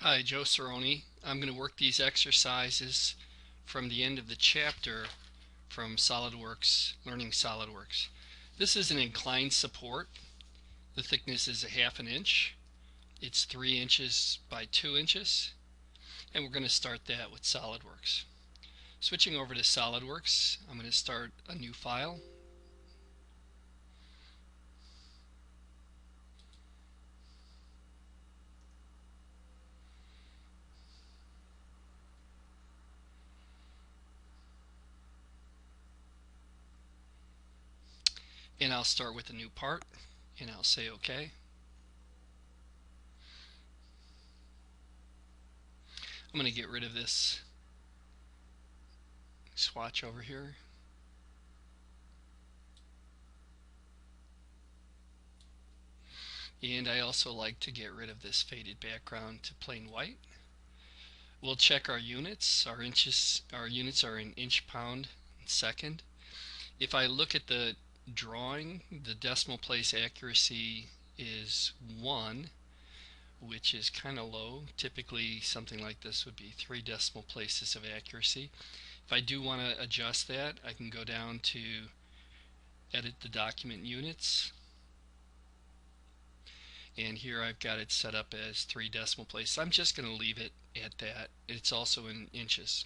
Hi, Joe Cerrone. I'm going to work these exercises from the end of the chapter from SolidWorks, Learning SolidWorks. This is an inclined support. The thickness is 1/2 inch. It's 3 inches by 2 inches. And we're going to start that with SolidWorks. Switching over to SolidWorks, I'm going to start a new file. And I'll start with a new part. And I'll say OK. I'm going to get rid of this swatch over here. And I also like to get rid of this faded background to plain white. We'll check our units. Our units are in inch, pound, and second. If I look at the drawing, the decimal place accuracy is 1, which is kind of low. Typically something like this would be 3 decimal places of accuracy. If I do want to adjust that, I can go down to edit the document units, and here I've got it set up as 3 decimal places. I'm just going to leave it at that. It's also in inches.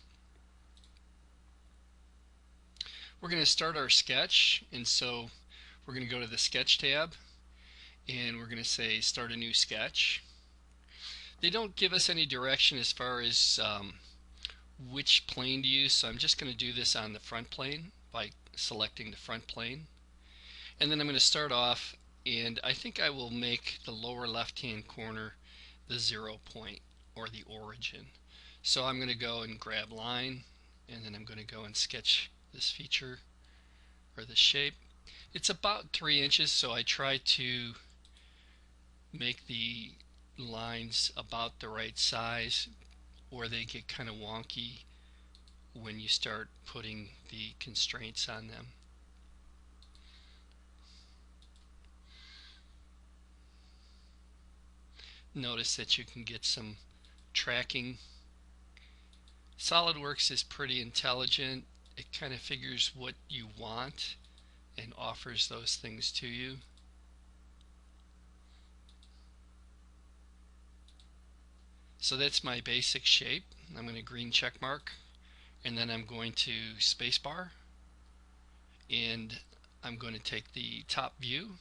We're going to start our sketch, and so we're going to go to the sketch tab and we're going to say start a new sketch. They don't give us any direction as far as which plane to use, so I'm just going to do this on the front plane by selecting the front plane. And then I'm going to start off, and I think I will make the lower left hand corner the 0 point, or the origin. So I'm going to go and grab line, and then I'm going to go and sketch this feature or this shape. It's about 3 inches, so I try to make the lines about the right size, or they get kind of wonky when you start putting the constraints on them. Notice that you can get some tracking. SolidWorks is pretty intelligent. It kind of figures what you want and offers those things to you. So that's my basic shape. I'm going to green check mark, and then I'm going to spacebar, and I'm going to take the top view,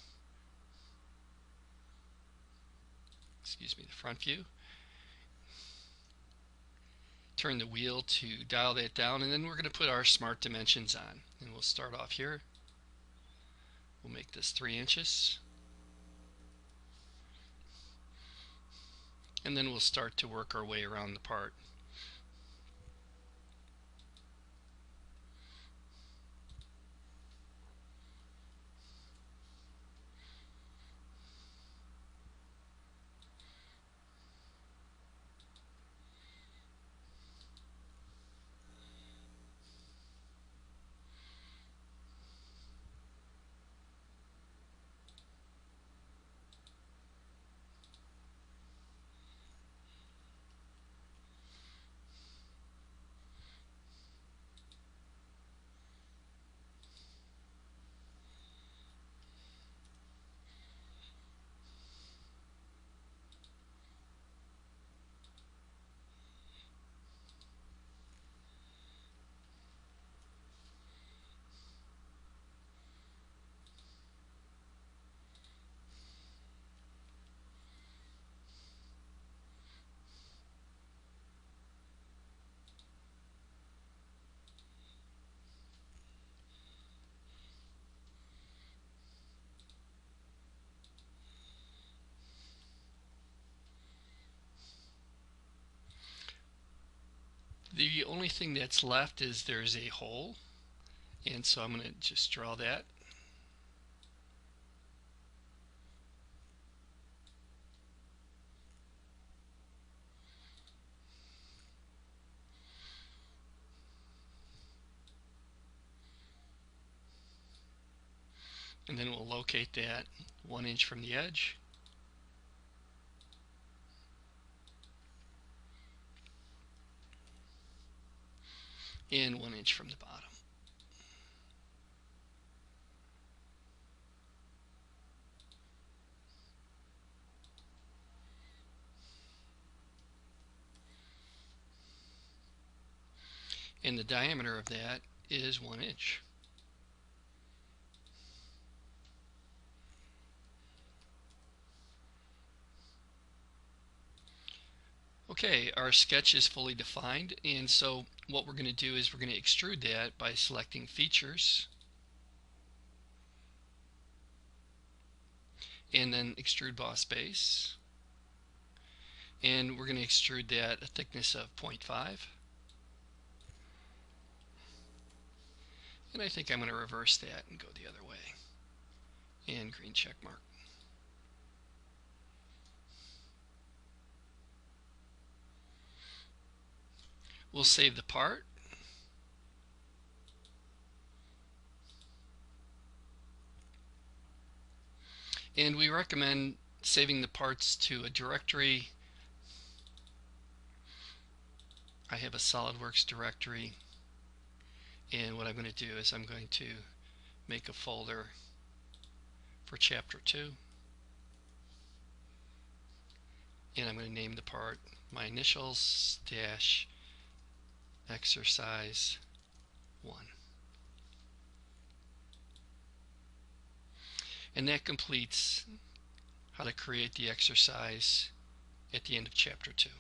the front view, turn the wheel to dial that down, and then we're going to put our smart dimensions on. And we'll start off here. We'll make this 3 inches. And then we'll start to work our way around the part. The only thing that's left is there's a hole, and so I'm going to just draw that. And then we'll locate that 1 inch from the edge. and 1 inch from the bottom. And the diameter of that is 1 inch. Okay, our sketch is fully defined, and so what we're going to do is we're going to extrude that by selecting Features and then Extrude Boss Base, and we're going to extrude that a thickness of 0.5, and I think I'm going to reverse that and go the other way, and green check mark. We'll save the part. And we recommend saving the parts to a directory. I have a Solidworks directory, and what I'm going to do is I'm going to make a folder for chapter 2, and I'm going to name the part my initials dash exercise 1. And that completes how to create the exercise at the end of chapter 2.